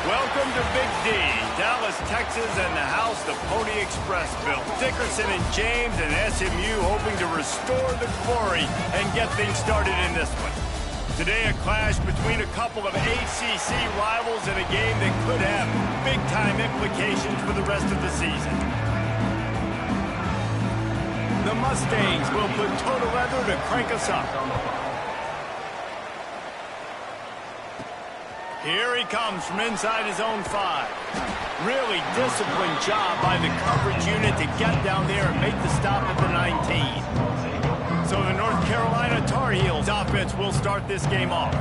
Welcome to Big D, Dallas, Texas, and the house the Pony Express built. Dickerson and James and SMU hoping to restore the glory and get things started in this one. Today, a clash between a couple of ACC rivals in a game that could have big-time implications for the rest of the season. The Mustangs will put total leather to crank us up. Here he comes from inside his own 5. Really disciplined job by the coverage unit to get down there and make the stop at the 19. So the North Carolina Tar Heels offense will start this game off.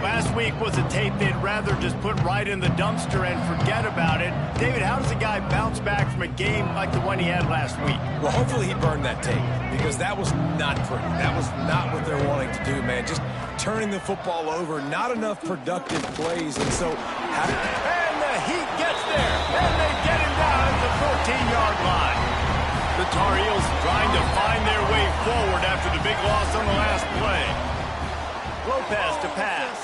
Last week was a tape they'd rather just put right in the dumpster and forget about it. David, how does a guy bounce back from a game like the one he had last week? Well, hopefully he burned that tape because that was not pretty. That was not what they're wanting to do, man. Just turning the football over, not enough productive plays, and so... And the Heat gets there, and they get him down at the 14-yard line. The Tar Heels trying to find their way forward after the big loss on the last play. Lopez to pass.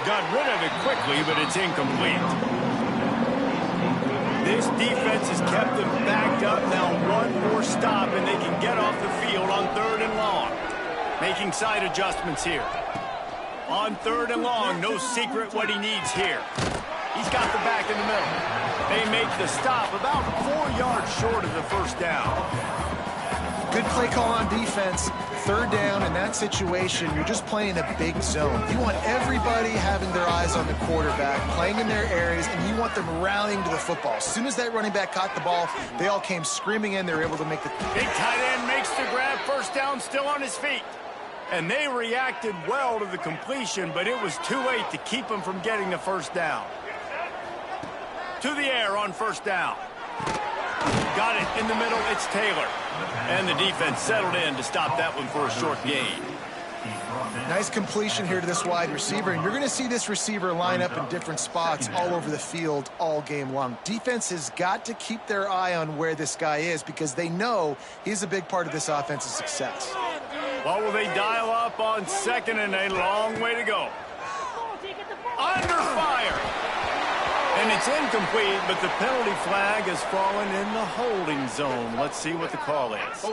Got rid of it quickly, but it's incomplete. This defense has kept them backed up. Now one more stop, and they can get off the field on 3rd and long. Making side adjustments here. On 3rd and long, no secret what he needs here. He's got the back in the middle. They make the stop about 4 yards short of the first down. Good play call on defense. 3rd down in that situation, you're just playing a big zone. You want everybody having their eyes on the quarterback, playing in their areas, and you want them rallying to the football. As soon as that running back caught the ball, they all came screaming in. They were able to make the... Big tight end makes the grab, first down, still on his feet. And they reacted well to the completion, but it was too late to keep them from getting the first down. To the air on first down. Got it in the middle, it's Taylor. And the defense settled in to stop that one for a short gain. Nice completion here to this wide receiver, and you're going to see this receiver line up in different spots all over the field all game long. Defense has got to keep their eye on where this guy is because they know he's a big part of this offense's success. What will they dial up on 2nd and a long way to go? Under fire! And it's incomplete, but the penalty flag has fallen in the holding zone. Let's see what the call is.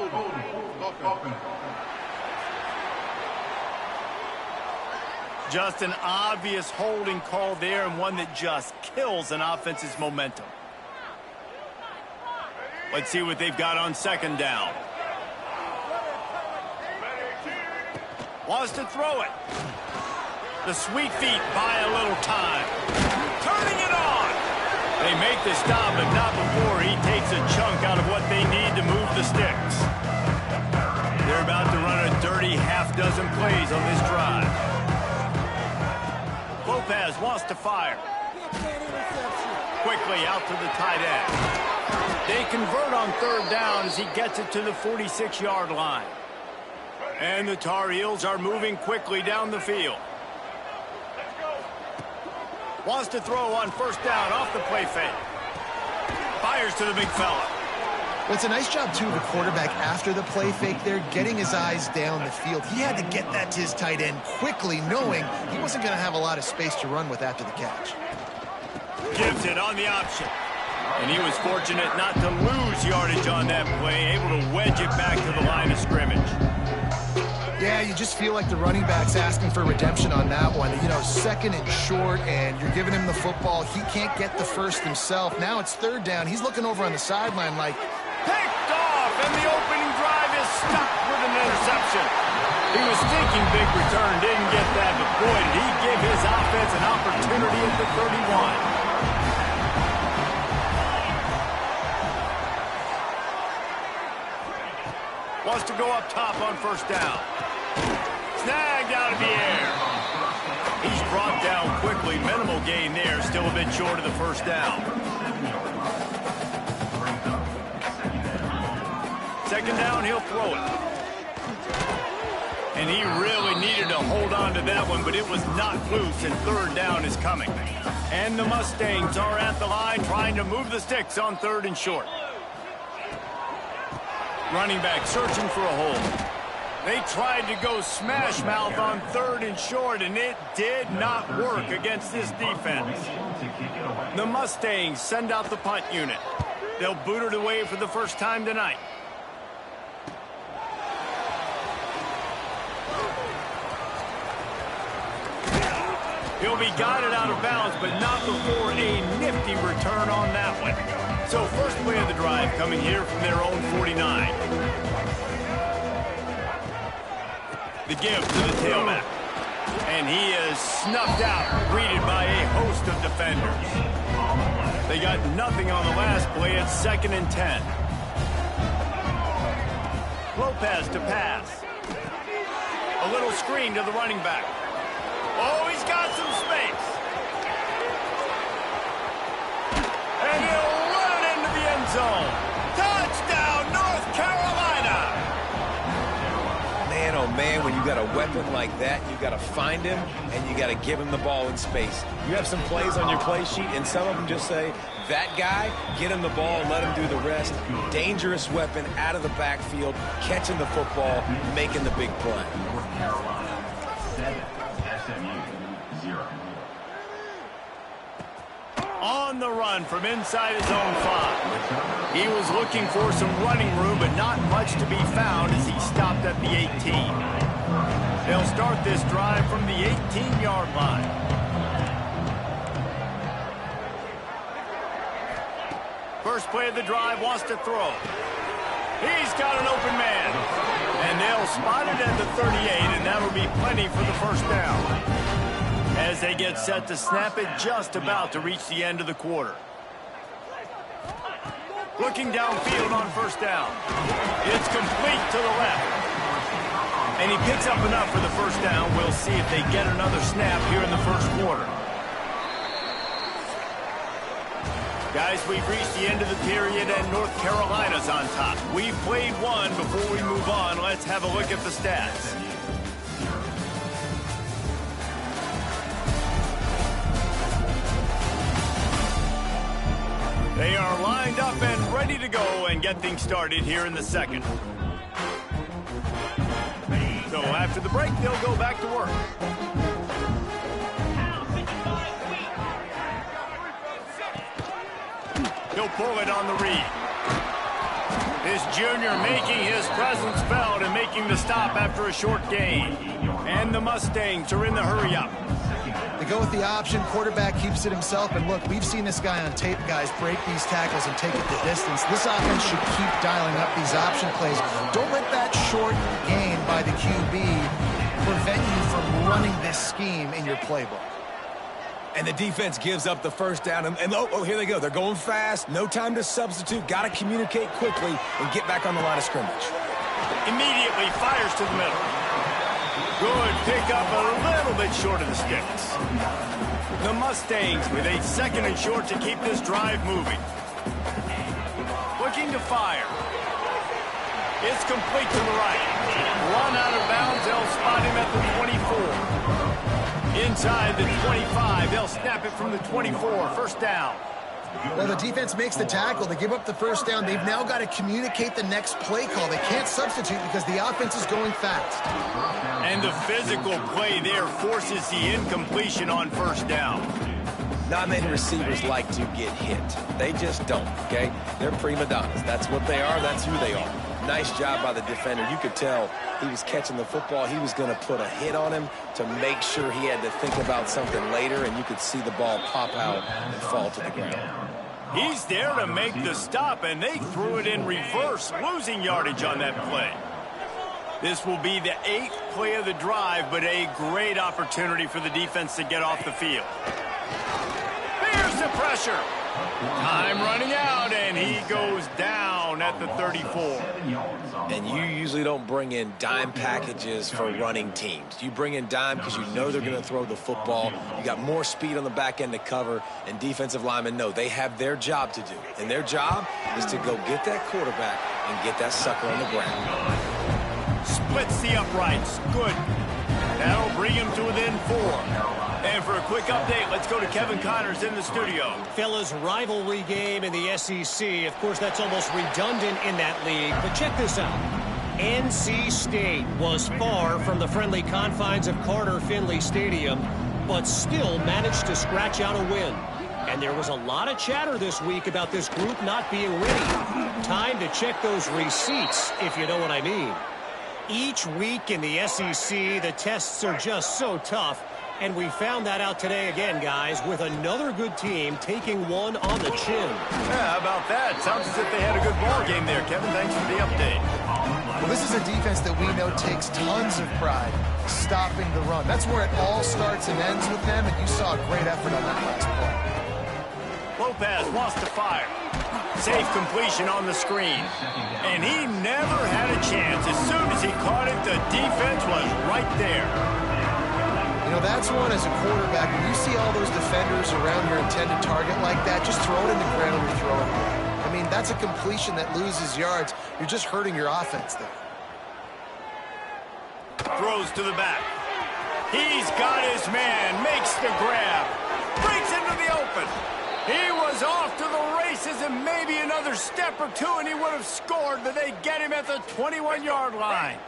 Just an obvious holding call there, and one that just kills an offense's momentum. Let's see what they've got on 2nd down. Wants to throw it. The sweet feet buy a little time. Turning it on. They make the stop, but not before he takes a chunk out of what they need to move the sticks. They're about to run a dirty half-dozen plays on this drive. Lopez wants to fire. Quickly out to the tight end. They convert on 3rd down as he gets it to the 46-yard line. And the Tar Heels are moving quickly down the field. Wants to throw on 1st down off the play fake. Fires to the big fella. Well, it's a nice job, too, of the quarterback after the play fake there, getting his eyes down the field. He had to get that to his tight end quickly, knowing he wasn't going to have a lot of space to run with after the catch. Gives it on the option. And he was fortunate not to lose yardage on that play, able to wedge it back to the line of scrimmage. Yeah, you just feel like the running back's asking for redemption on that one. You know, 2nd and short, and you're giving him the football. He can't get the first himself. Now it's 3rd down. He's looking over on the sideline like... Picked off, and the opening drive is stuck with an interception. He was thinking big return, didn't get that, but boy, did he give his offense an opportunity at the 31. Wants to go up top on 1st down. Snagged out of the air. He's brought down quickly. Minimal gain there. Still a bit short of the 1st down. 2nd down, he'll throw it. And he really needed to hold on to that one, but it was not loose, and 3rd down is coming. And the Mustangs are at the line trying to move the sticks on 3rd and short. Running back searching for a hole. They tried to go smash mouth on 3rd and short, and it did not work against this defense. The Mustangs send out the punt unit. They'll boot it away for the first time tonight. He'll be guided out of bounds, but not before a nifty return on that one. So first play of the drive coming here from their own 49. The give to the tailback. And he is snuffed out, greeted by a host of defenders. They got nothing on the last play. It's 2nd and 10. Lopez to pass. A little screen to the running back. Oh, he's got some space. And he'll run it into the end zone. Touchdown, North Carolina. Man, oh man, when you got a weapon like that, you got to find him and you got to give him the ball in space. You have some plays on your play sheet, and some of them just say, that guy, get him the ball and let him do the rest. Dangerous weapon out of the backfield, catching the football, making the big play. On the run from inside his own 5. He was looking for some running room, but not much to be found as he stopped at the 18. They'll start this drive from the 18-yard line. First play of the drive, wants to throw. He's got an open man. And they'll spot it at the 38, and that'll be plenty for the first down. As they get set to snap it, just about to reach the end of the quarter. Looking downfield on first down. It's complete to the left. And he picks up enough for the first down. We'll see if they get another snap here in the first quarter. Guys, we've reached the end of the period, and North Carolina's on top. We've played one. Before we move on, let's have a look at the stats. They are lined up and ready to go and get things started here in the second. So after the break, they'll go back to work. He'll pull it on the read. This junior making his presence felt and making the stop after a short gain. And the Mustangs are in the hurry-up. They go with the option. Quarterback keeps it himself. And look, we've seen this guy on tape, guys, break these tackles and take it the distance. This offense should keep dialing up these option plays. Don't let that short gain by the QB prevent you from running this scheme in your playbook. And the defense gives up the first down. And oh, here they go. They're going fast. No time to substitute. Got to communicate quickly and get back on the line of scrimmage. Immediately fires to the middle. Good pick up, a little bit short of the sticks. The Mustangs with a 2nd and short to keep this drive moving. Looking to fire. It's complete to the right. Run out of bounds, they'll spot him at the 24. Inside the 25, they'll snap it from the 24. First down. Well, the defense makes the tackle. They give up the first down. They've now got to communicate the next play call. They can't substitute because the offense is going fast. And the physical play there forces the incompletion on first down. Not many receivers like to get hit. They just don't, okay? They're prima donnas. That's what they are. That's who they are. Nice job by the defender. You could tell he was catching the football. He was going to put a hit on him to make sure he had to think about something later, and you could see the ball pop out and fall to the ground. He's there to make the stop, and they threw it in reverse, losing yardage on that play. This will be the 8th play of the drive, but a great opportunity for the defense to get off the field. Here's the pressure. Time running out, and he goes down at the 34. And you usually don't bring in dime packages for running teams. You bring in dime because you know they're going to throw the football. You got more speed on the back end to cover, and defensive linemen know they have their job to do. And their job is to go get that quarterback and get that sucker on the ground. Splits the uprights. Good. That'll bring him to within 4. And for a quick update, let's go to Kevin Connors in the studio. Fellas, rivalry game in the SEC. Of course, that's almost redundant in that league. But check this out. NC State was far from the friendly confines of Carter Finley Stadium, but still managed to scratch out a win. And there was a lot of chatter this week about this group not being ready. Time to check those receipts, if you know what I mean. Each week in the SEC, the tests are just so tough. And we found that out today again, guys, with another good team taking one on the chin. Yeah, how about that? Sounds as if they had a good ball game there, Kevin. Thanks for the update. Well, this is a defense that we know takes tons of pride stopping the run. That's where it all starts and ends with them, and you saw a great effort on that last play. Lopez wants to fire. Safe completion on the screen. And he never had a chance. As soon as he caught it, the defense was right there. You know, that's one as a quarterback. When you see all those defenders around your intended target like that, just throw it in the ground or throw it away. I mean, that's a completion that loses yards. You're just hurting your offense there. Throws to the back. He's got his man. Makes the grab. Breaks into the open. He was off to the races and maybe another step or two and he would have scored, but they get him at the 21-yard line.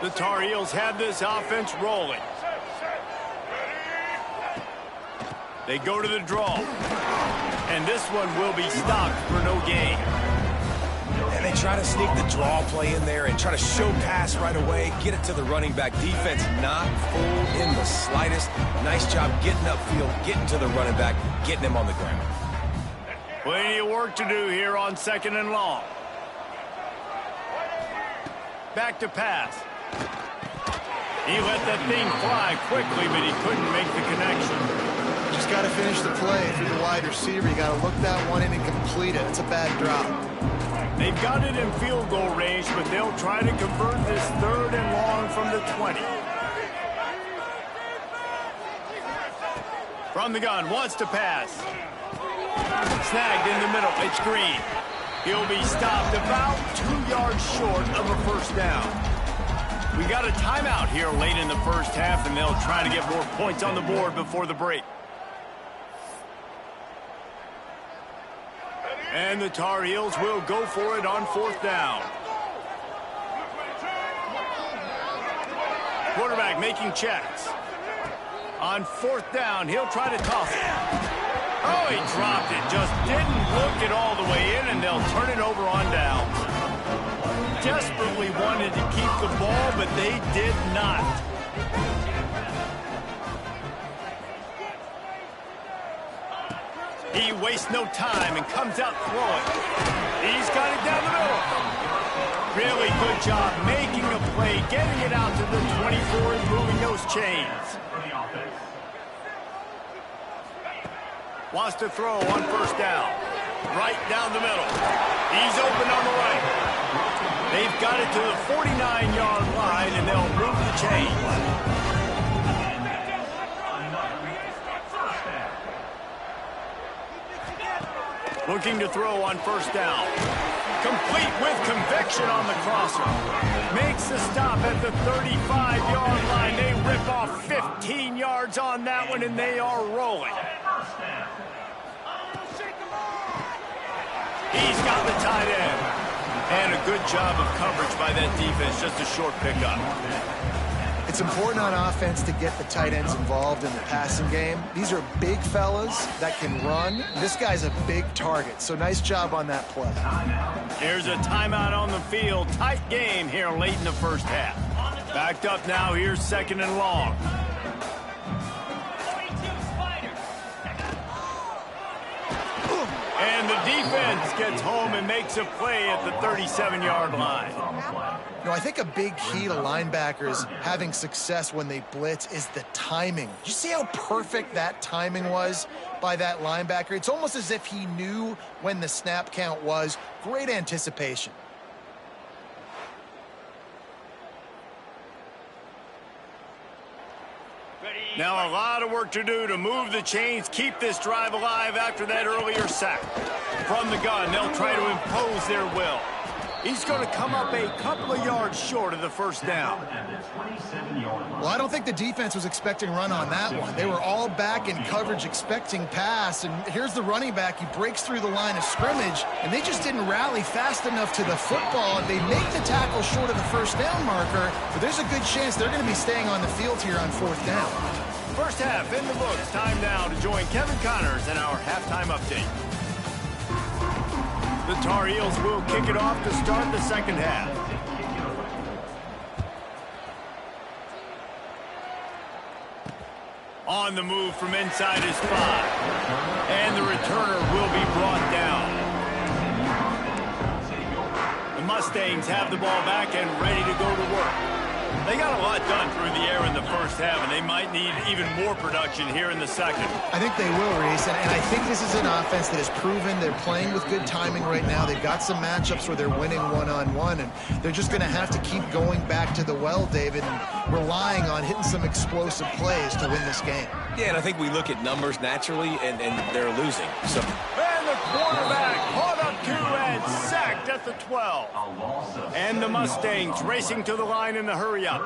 The Tar Heels have this offense rolling. They go to the draw. And this one will be stopped for no gain. And they try to sneak the draw play in there and try to show pass right away, get it to the running back. Defense not fooled in the slightest. Nice job getting upfield, getting to the running back, getting him on the ground. Plenty of work to do here on 2nd and long. Back to pass. He let that thing fly quickly, but he couldn't make the connection. Just got to finish the play. If you're the wide receiver, you got to look that one in and complete it. It's a bad drop. They've got it in field goal range, but they'll try to convert this 3rd and long from the 20. From the gun, wants to pass. Snagged in the middle. It's Green. He'll be stopped about 2 yards short of a first down. We got a timeout here late in the first half, and they'll try to get more points on the board before the break. And the Tar Heels will go for it on 4th down. Quarterback making checks. On 4th down, he'll try to toss it. Oh, he dropped it. Just didn't look it all the way in, and they'll turn it over on downs. Desperately wanted to keep the ball, but they did not. He wastes no time and comes out throwing. He's got it down the middle. Really good job making a play, getting it out to the 24 and moving those chains. Wants to throw on 1st down. Right down the middle. He's open on the right. They've got it to the 49-yard line, and they'll move the chains. Looking to throw on 1st down. Complete with conviction on the crosser. Makes the stop at the 35-yard line. They rip off 15 yards on that one, and they are rolling. He's got the tight end. And a good job of coverage by that defense. Just a short pickup. It's important on offense to get the tight ends involved in the passing game. These are big fellas that can run. This guy's a big target, so nice job on that play. Here's a timeout on the field. Tight game here late in the first half. Backed up now. Here's 2nd and long. And the defense gets home and makes a play at the 37-yard line. You know, I think a big key to linebackers having success when they blitz is the timing. Did you see how perfect that timing was by that linebacker? It's almost as if he knew when the snap count was. Great anticipation. Now a lot of work to do to move the chains, keep this drive alive after that earlier sack. From the gun, they'll try to impose their will. He's going to come up a couple of yards short of the first down. Well, I don't think the defense was expecting run on that one. They were all back in coverage expecting pass, and here's the running back. He breaks through the line of scrimmage, and they just didn't rally fast enough to the football. They make the tackle short of the first down marker, but there's a good chance they're going to be staying on the field here on 4th down. First half in the books. Time now to join Kevin Connors in our halftime update. The Tar Heels will kick it off to start the second half. On the move from inside his 5. And the returner will be brought down. The Mustangs have the ball back and ready to go to work. They got a lot done through the air in the first half, and they might need even more production here in the second. I think they will, Reese, and I think this is an offense that has proven they're playing with good timing right now. They've got some matchups where they're winning one-on-one, and they're just going to have to keep going back to the well, David, and relying on hitting some explosive plays to win this game. Yeah, and I think we look at numbers naturally, and they're losing. So. And the quarterback caught up to and sacked at the 12. And the Mustangs racing to the line in the hurry-up.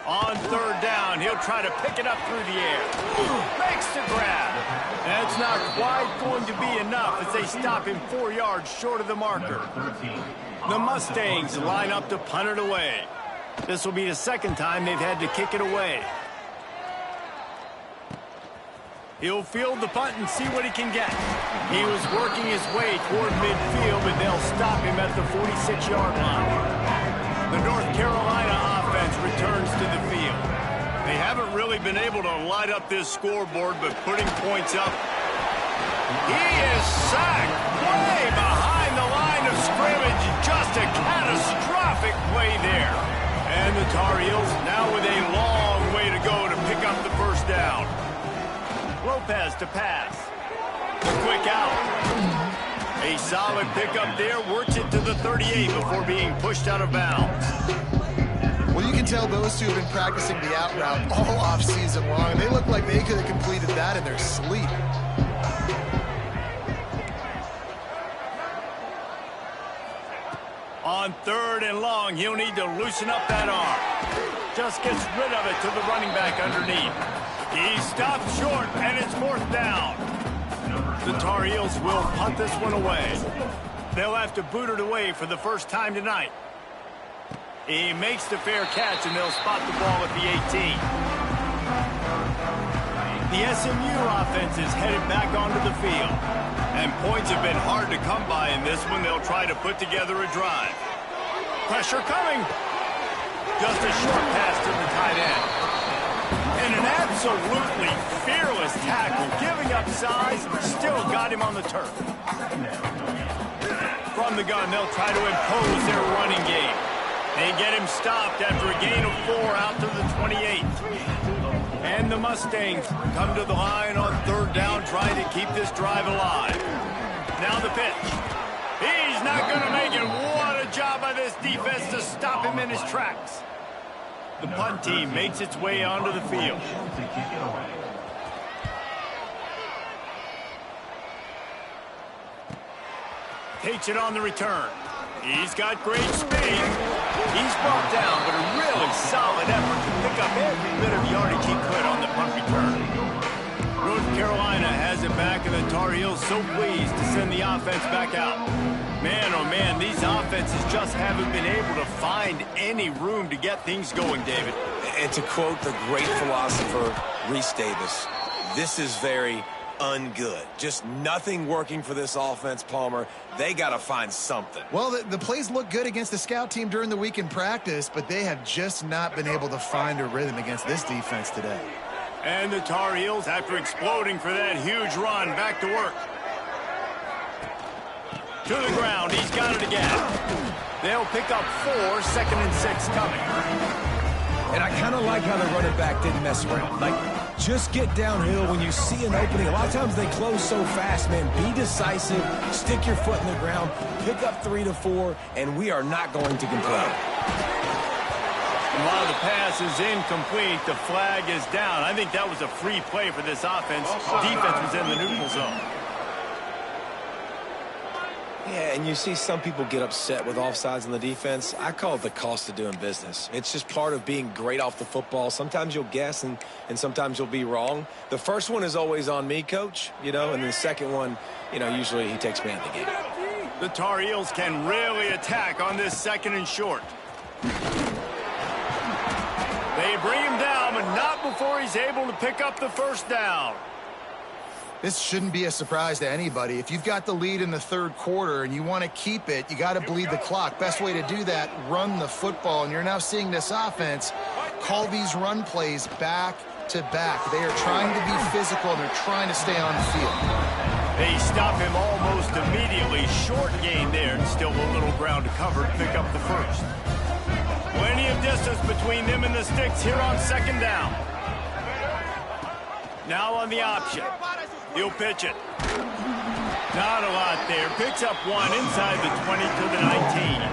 On third down, he'll try to pick it up through the air. Makes the grab. That's not quite going to be enough as they stop him 4 yards short of the marker. The Mustangs line up to punt it away. This will be the second time they've had to kick it away. He'll field the punt and see what he can get. He was working his way toward midfield, but they'll stop him at the 46-yard line. The North Carolina offense returns to the field. They haven't really been able to light up this scoreboard, but putting points up. He is sacked way behind the line of scrimmage. Just a catastrophic play there. And the Tar Heels now with a long way to go to pick up the first down. Lopez to pass. The quick out. A solid pickup there. Works it to the 38 before being pushed out of bounds. Well, you can tell those two have been practicing the out route all off-season long. They look like they could have completed that in their sleep. On third and long, he'll need to loosen up that arm. Just gets rid of it to the running back underneath. He stopped short, and it's fourth down. The Tar Heels will punt this one away. They'll have to boot it away for the first time tonight. He makes the fair catch, and they'll spot the ball at the 18. The SMU offense is headed back onto the field. And points have been hard to come by in this one. They'll try to put together a drive. Pressure coming. Just a short pass to the tight end. And an absolutely fearless tackle, giving up size, still got him on the turf. From the gun, they'll try to impose their running game. They get him stopped after a gain of 4 out to the 28. And the Mustangs come to the line on third down, trying to keep this drive alive. Now the pitch. He's not going to make it. What a job by this defense to stop him in his tracks. The punt team makes its way onto the field. Takes it on the return. He's got great speed. He's brought down, but a really solid effort to pick up every bit of yardage he could on the punt return. North Carolina has it back, and the Tar Heels so pleased to send the offense back out. Man, oh man, these offenses just haven't been able to find any room to get things going, David. And to quote the great philosopher, Reese Davis, this is very ungood. Just nothing working for this offense, Palmer. They got to find something. Well, the plays look good against the scout team during the week in practice, but they have just not been able to find a rhythm against this defense today. And the Tar Heels, after exploding for that huge run, back to work. To the ground. He's got it again. They'll pick up 4, 2nd and 6 coming. And I kind of like how the running back didn't mess around. Like, just get downhill when you see an opening. A lot of times they close so fast, man. Be decisive, stick your foot in the ground, pick up 3 to 4, and we are not going to complain. And while the pass is incomplete, the flag is down. I think that was a free play for this offense. Defense was in the neutral zone. Yeah, and you see some people get upset with offsides on the defense. I call it the cost of doing business. It's just part of being great off the football. Sometimes you'll guess and sometimes you'll be wrong. The first one is always on me, Coach, and the second one, usually he takes me out of the game. The Tar Heels can really attack on this 2nd and short. They bring him down, but not before he's able to pick up the 1st down. This shouldn't be a surprise to anybody. If you've got the lead in the 3rd quarter and you want to keep it, you got to bleed the clock. Best way to do that, run the football. And you're now seeing this offense call these run plays back to back. They are trying to be physical, and they're trying to stay on the field. They stop him almost immediately. Short gain there, and still a little ground to cover to pick up the 1st. Plenty of distance between them and the sticks here on 2nd down. Now on the option. He'll pitch it. Not a lot there. Picks up 1 inside the 20 to the 19.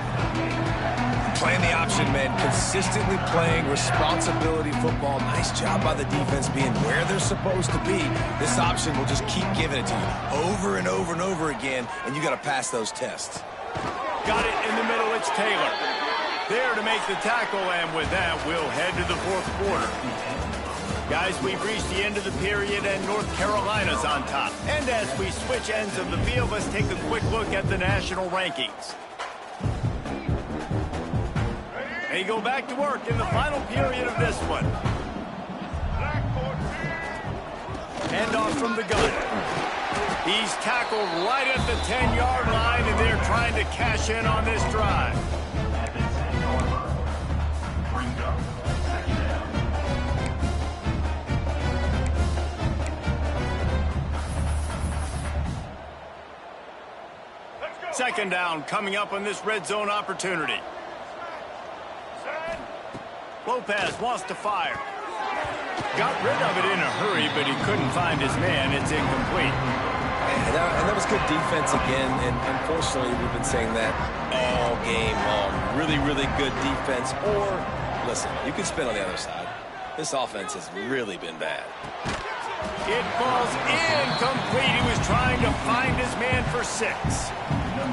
Playing the option, man. Consistently playing responsibility football. Nice job by the defense being where they're supposed to be. This option will just keep giving it to you over and over and over again, and you got to pass those tests. Got it in the middle. It's Taylor. There to make the tackle, and with that, we'll head to the 4th quarter. Guys, we've reached the end of the period, and North Carolina's on top. And as we switch ends of the field, let's take a quick look at the national rankings. They go back to work in the final period of this one. Handoff from the gun. He's tackled right at the 10-yard line, and they're trying to cash in on this drive. Second down coming up on this red zone opportunity. Lopez wants to fire. Got rid of it in a hurry, but he couldn't find his man. It's incomplete. And that was good defense again, and unfortunately we've been saying that all game long. Really, really good defense. Or, listen, you can spin on the other side. This offense has really been bad. It falls incomplete. He was trying to find his man for 6.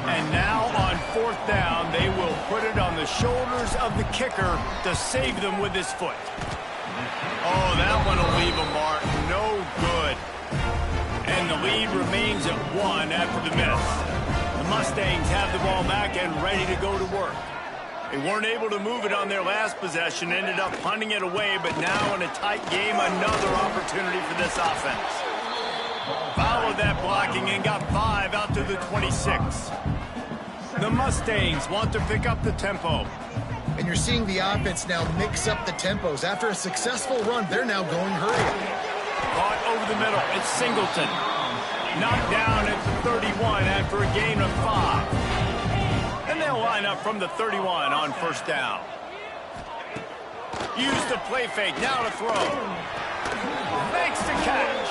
And now on 4th down, they will put it on the shoulders of the kicker to save them with his foot. Oh, that one will leave a mark. No good. And the lead remains at 1 after the miss. The Mustangs have the ball back and ready to go to work. They weren't able to move it on their last possession, ended up punting it away, but now in a tight game, another opportunity for this offense. Followed that blocking and got 5 out to the 26. The Mustangs want to pick up the tempo. And you're seeing the offense now mix up the tempos. After a successful run, they're now going hurry. Caught over the middle. It's Singleton. Knocked down at the 31 after a gain of 5. And they'll line up from the 31 on 1st down. Use the play fake. Now to throw. Makes the catch.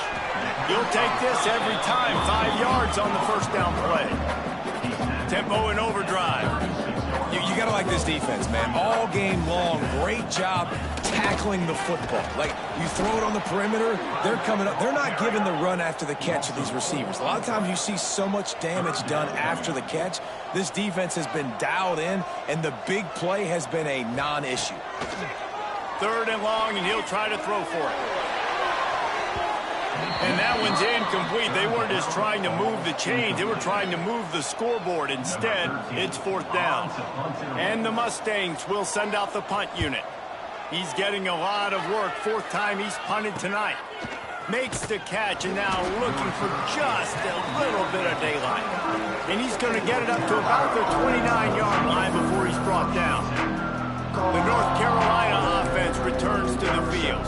You'll take this every time. 5 yards on the 1st down play. Tempo and overdrive. You got to like this defense, man. All game long, great job tackling the football. Like, you throw it on the perimeter, they're coming up. They're not giving the run after the catch of these receivers. A lot of times you see so much damage done after the catch. This defense has been dialed in, and the big play has been a non-issue. 3rd and long, and he'll try to throw for it. And that one's incomplete. They weren't just trying to move the chains. They were trying to move the scoreboard. Instead, it's 4th down. And the Mustangs will send out the punt unit. He's getting a lot of work. 4th time he's punted tonight. Makes the catch, and now looking for just a little bit of daylight. And he's going to get it up to about the 29-yard line before he's brought down. The North Carolina offense returns to the field.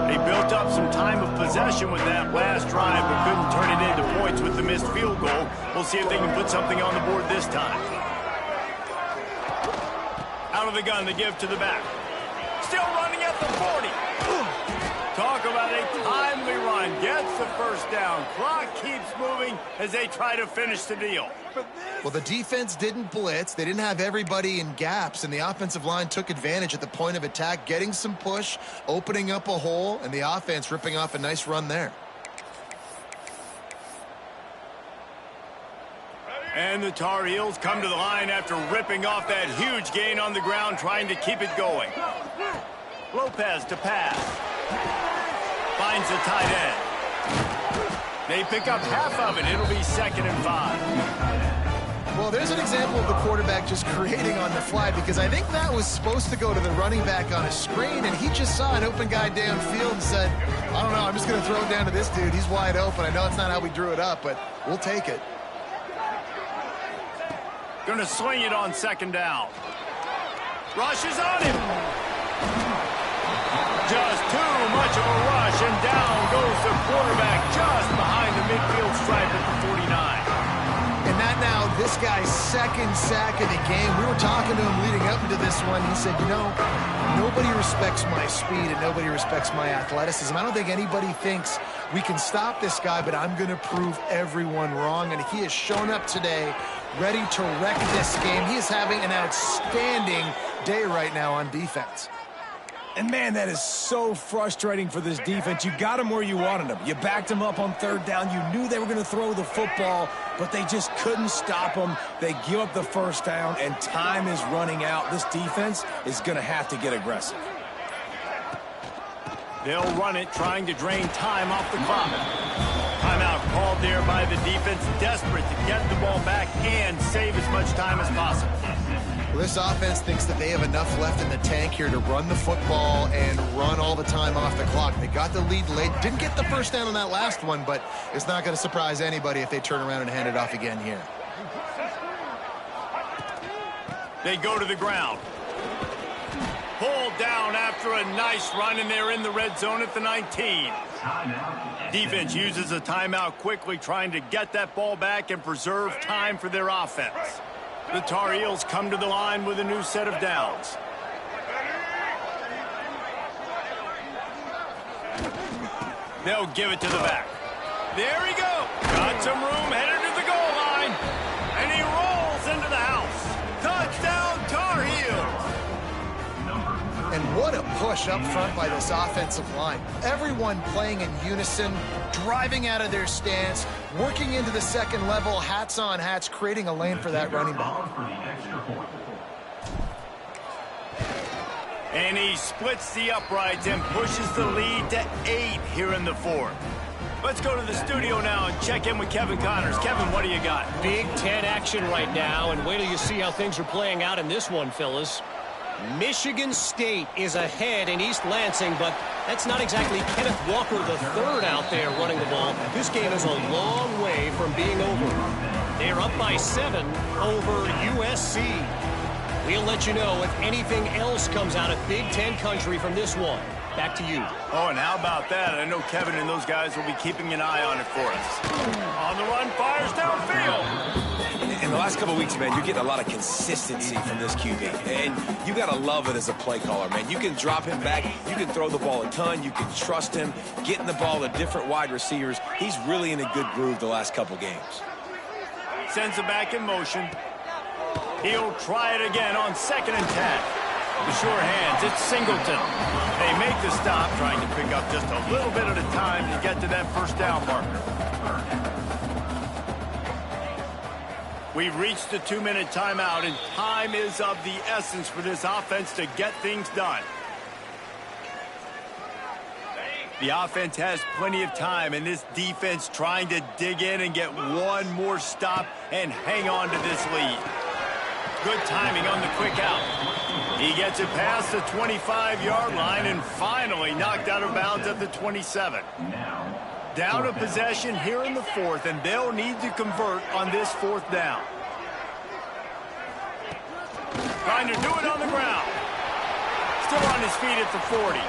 They built up some time of possession with that last drive, but couldn't turn it into points with the missed field goal. We'll see if they can put something on the board this time. Out of the gun, the give to the back. Still running at the 40. Talk about a timely run. Gets the 1st down. Clock keeps moving as they try to finish the deal. Well, the defense didn't blitz. They didn't have everybody in gaps, and the offensive line took advantage at the point of attack, getting some push, opening up a hole, and the offense ripping off a nice run there. And the Tar Heels come to the line after ripping off that huge gain on the ground, trying to keep it going. Lopez to pass. Finds the tight end. They pick up half of it. It'll be 2nd and 5. Well, there's an example of the quarterback just creating on the fly, because I think that was supposed to go to the running back on a screen, and he just saw an open guy downfield and said, I don't know, I'm just going to throw it down to this dude. He's wide open. I know it's not how we drew it up, but we'll take it. Going to sling it on second down. Rushes on him. Just too much of a rush, and down goes the quarterback just behind the midfield stripe at the 49. And that now, this guy's second sack of the game. We were talking to him leading up into this one. He said, you know, nobody respects my speed and nobody respects my athleticism. I don't think anybody thinks we can stop this guy, but I'm going to prove everyone wrong. And he has shown up today ready to wreck this game. He is having an outstanding day right now on defense. And, man, that is so frustrating for this defense. You got him where you wanted him. You backed him up on third down. You knew they were going to throw the football, but they just couldn't stop him. They give up the first down, and time is running out. This defense is going to have to get aggressive. They'll run it, trying to drain time off the clock. Timeout called there by the defense, desperate to get the ball back and save as much time as possible. Well, this offense thinks that they have enough left in the tank here to run the football and run all the time off the clock. They got the lead late. Didn't get the first down on that last one, but it's not going to surprise anybody if they turn around and hand it off again here. They go to the ground. Pulled down after a nice run, and they're in the red zone at the 19. Defense uses a timeout quickly, trying to get that ball back and preserve time for their offense. The Tar Heels come to the line with a new set of downs. They'll give it to the back. There he goes. Got some room, headed to the goal line. And he rolls into the house. Touchdown, Tar Heels. And what a push up front by this offensive line. Everyone playing in unison, driving out of their stance, working into the second level, hats on hats, creating a lane for that running back. And he splits the uprights and pushes the lead to 8 here in the fourth. Let's go to the studio now and check in with Kevin Connors. Kevin, what do you got? Big Ten action right now, and wait till you see how things are playing out in this one, fellas. Michigan State is ahead in East Lansing, but that's not exactly Kenneth Walker III out there running the ball. This game is a long way from being over. They're up by 7 over USC. We'll let you know if anything else comes out of Big Ten country from this one. Back to you. Oh, and how about that? I know Kevin and those guys will be keeping an eye on it for us. On the run, fires downfield. In the last couple of weeks, man, you're getting a lot of consistency from this QB. And you got to love it as a play caller, man. You can drop him back. You can throw the ball a ton. You can trust him, getting the ball to different wide receivers. He's really in a good groove the last couple games. Sends it back in motion. He'll try it again on 2nd and 10. The sure hands, it's Singleton. They make the stop, trying to pick up just a little bit at a time to get to that first down marker. We've reached the 2-minute timeout, and time is of the essence for this offense to get things done. The offense has plenty of time, and this defense trying to dig in and get one more stop and hang on to this lead. Good timing on the quick out. He gets it past the 25-yard line and finally knocked out of bounds at the 27. Down a possession here in the fourth, and they'll need to convert on this 4th down. Trying to do it on the ground. Still on his feet at the 40.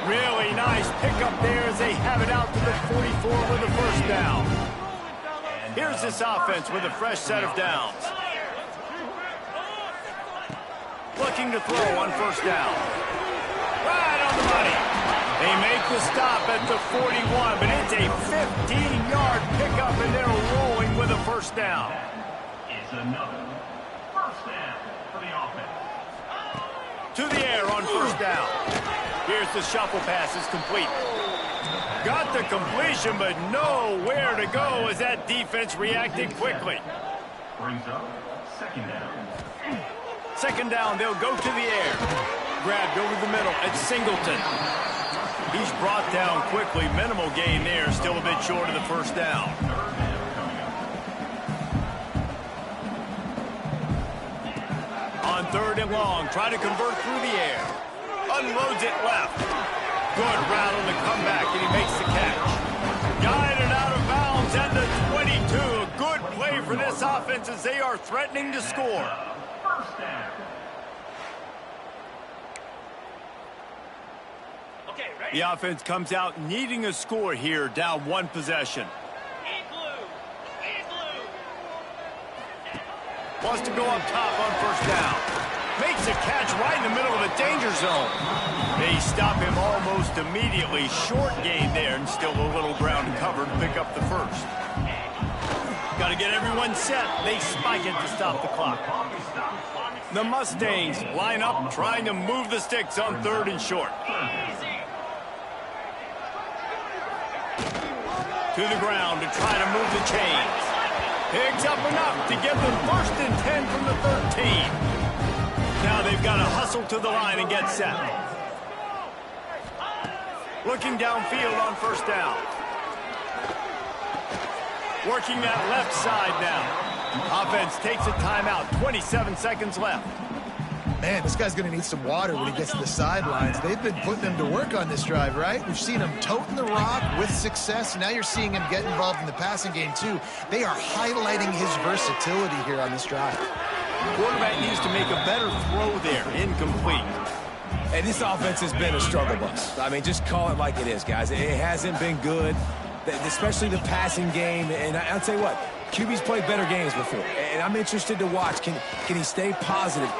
Really nice pickup there as they have it out to the 44 with a first down. Here's this offense with a fresh set of downs. Looking to throw on first down. Right on the money. They make the stop at the 41, but it's a 15-yard pickup, and they're rolling with a first down. It's another first down for the offense. To the air on first down. Here's the shuffle pass. It's complete. Got the completion, but nowhere to go as that defense reacted quickly. Brings up 2nd down. 2nd down, they'll go to the air. Grabbed over the middle. It's Singleton. He's brought down quickly. Minimal gain there. Still a bit short of the first down. 3rd and long. Try to convert through the air. Unloads it left. Good route on the comeback, and he makes the catch. Guided out of bounds at the 22. A good play for this offense as they are threatening to score. First down. The offense comes out needing a score here, down 1 possession. Wants to go up top on 1st down. Makes a catch right in the middle of the danger zone. They stop him almost immediately. Short gain there, and still a little ground covered to pick up the 1st. Got to get everyone set. They spike it to stop the clock. The Mustangs line up, trying to move the sticks on 3rd and short. To the ground to try to move the chains. Picks up enough to get them 1st and 10 from the 13. Now they've got to hustle to the line and get set. Looking downfield on 1st down. Working that left side now. Offense takes a timeout. 27 seconds left. Man, this guy's going to need some water when he gets to the sidelines. They've been putting him to work on this drive, right? We've seen him toting the rock with success. Now you're seeing him get involved in the passing game, too. They are highlighting his versatility here on this drive. Quarterback needs to make a better throw there. Incomplete. Hey, this offense has been a struggle bus. I mean, just call it like it is, guys. It hasn't been good, especially the passing game. And I'll tell you what, QB's played better games before. And I'm interested to watch. Can he stay positive?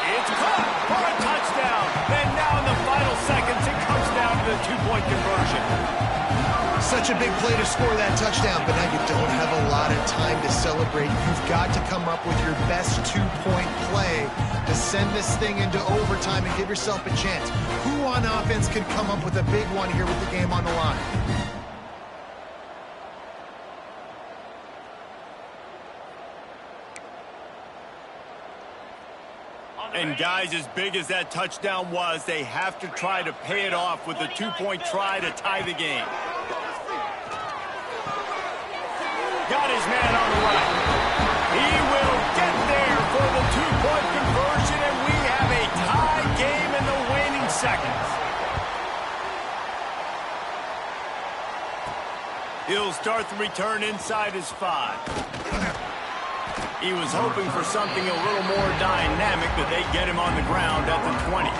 It's caught for a touchdown. And now in the final seconds, it comes down to the 2-point conversion. Such a big play to score that touchdown, but now you don't have a lot of time to celebrate. You've got to come up with your best 2-point play to send this thing into overtime and give yourself a chance. Who on offense can come up with a big one here with the game on the line? And guys, as big as that touchdown was, they have to try to pay it off with a 2-point try to tie the game. Got his man on the right. He will get there for the 2-point conversion, and we have a tie game in the waning seconds. He'll start the return inside his 5. He was hoping for something a little more dynamic, but they get him on the ground at the 20.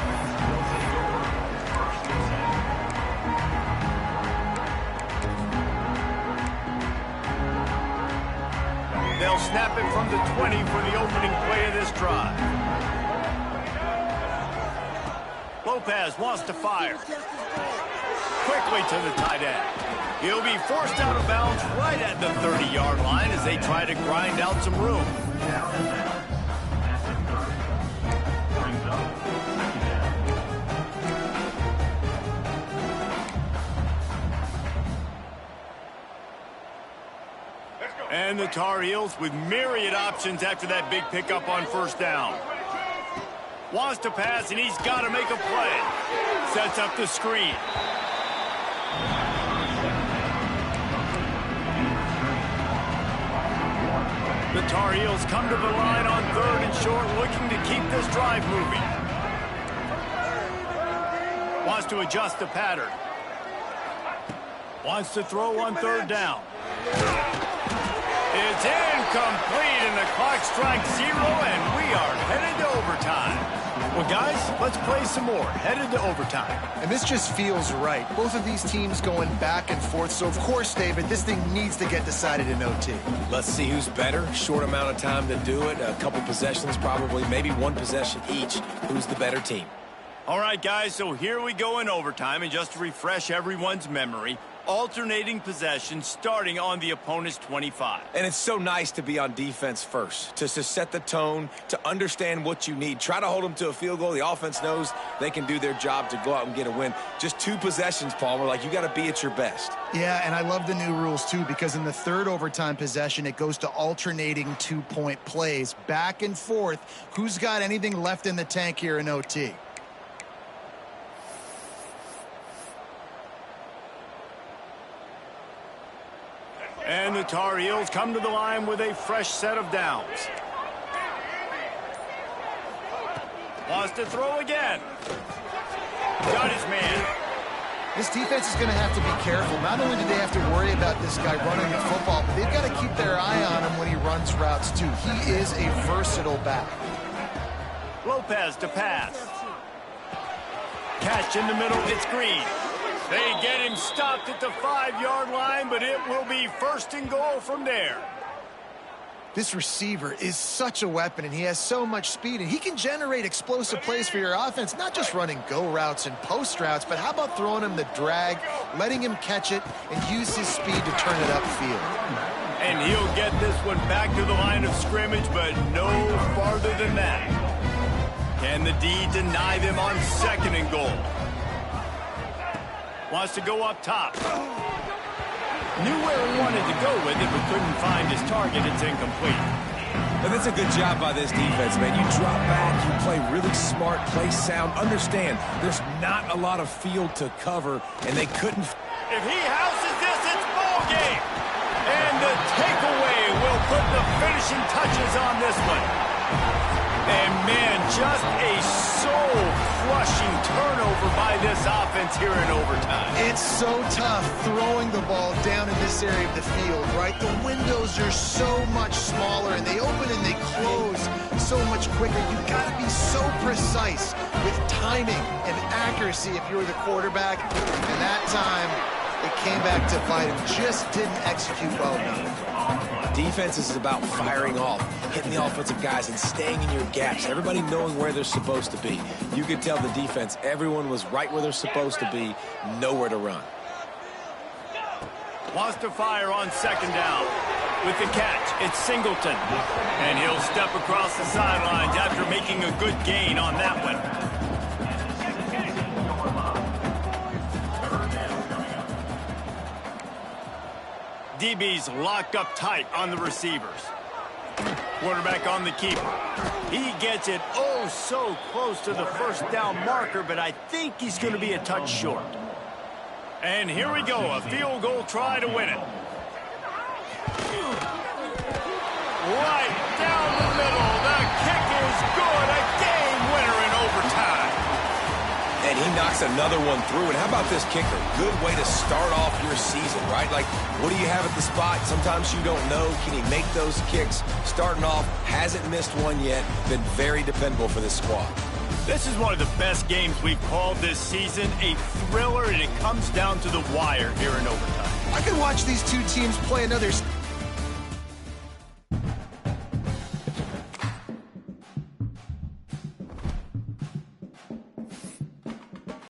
They'll snap it from the 20 for the opening play of this drive. Lopez wants to fire. Quickly to the tight end. He'll be forced out of bounds right at the 30-yard line as they try to grind out some room. And the Tar Heels with myriad options after that big pickup on 1st down. Wants to pass, and he's got to make a play. Sets up the screen. The Tar Heels come to the line on 3rd and short, looking to keep this drive moving. Wants to adjust the pattern. Wants to throw on 3rd down. It's incomplete, and the clock strikes 0, and we are headed to overtime. Well, guys, let's play some more. Headed to overtime. And this just feels right. Both of these teams going back and forth. So, of course, David, this thing needs to get decided in OT. Let's see who's better. Short amount of time to do it. A couple possessions probably. Maybe 1 possession each. Who's the better team? All right, guys, so here we go in overtime. And just to refresh everyone's memory, alternating possessions starting on the opponent's 25. And it's so nice to be on defense first, to set the tone, to understand what you need. Try to hold them to a field goal. The offense knows they can do their job to go out and get a win. Just 2 possessions, Paul. We're like, you got to be at your best. Yeah, and I love the new rules, too, because in the 3rd overtime possession, it goes to alternating 2-point plays. Back and forth. Who's got anything left in the tank here in OT? And the Tar Heels come to the line with a fresh set of downs. Wants to throw again. Got his man. This defense is going to have to be careful. Not only do they have to worry about this guy running the football, but they've got to keep their eye on him when he runs routes, too. He is a versatile back. Lopez to pass. Catch in the middle. It's Green. They get him stopped at the 5-yard line, but it will be 1st and goal from there. This receiver is such a weapon, and he has so much speed, and he can generate explosive plays for your offense, not just running go routes and post routes, but how about throwing him the drag, letting him catch it, and use his speed to turn it upfield. And he'll get this one back to the line of scrimmage, but no farther than that. Can the D deny them on 2nd and goal? Wants to go up top. Knew where he wanted to go with it, but couldn't find his target. It's incomplete. But that's a good job by this defense, man. You drop back, you play really smart, play sound. Understand, there's not a lot of field to cover, and they couldn't. If he houses this, it's ball game. And the takeaway will put the finishing touches on this one. And, man, just a soul-crushing turnover by this offense here in overtime. It's so tough throwing the ball down in this area of the field, right? The windows are so much smaller, and they open and they close so much quicker. You've got to be so precise with timing and accuracy if you're the quarterback. And that time, it came back to bite him. Just didn't execute well enough. Defense is about firing off, hitting the offensive guys, and staying in your gaps. Everybody knowing where they're supposed to be. You could tell the defense, everyone was right where they're supposed to be, nowhere to run. Wants to fire on 2nd down. With the catch, it's Singleton. And he'll step across the sidelines after making a good gain on that one. DB's locked up tight on the receivers. Quarterback on the keeper. He gets it oh so close to the 1st down marker, but I think he's going to be a touch short. And here we go, a field goal try to win it. Right down the middle. The kick is good. A game winner in overtime. And he knocks another one through. And how about this kicker? Good way to start off your season, right? Like, what do you have at the spot? Sometimes you don't know. Can he make those kicks? Starting off, hasn't missed one yet. Been very dependable for this squad. This is one of the best games we've called this season. A thriller, and it comes down to the wire here in overtime. I could watch these two teams play another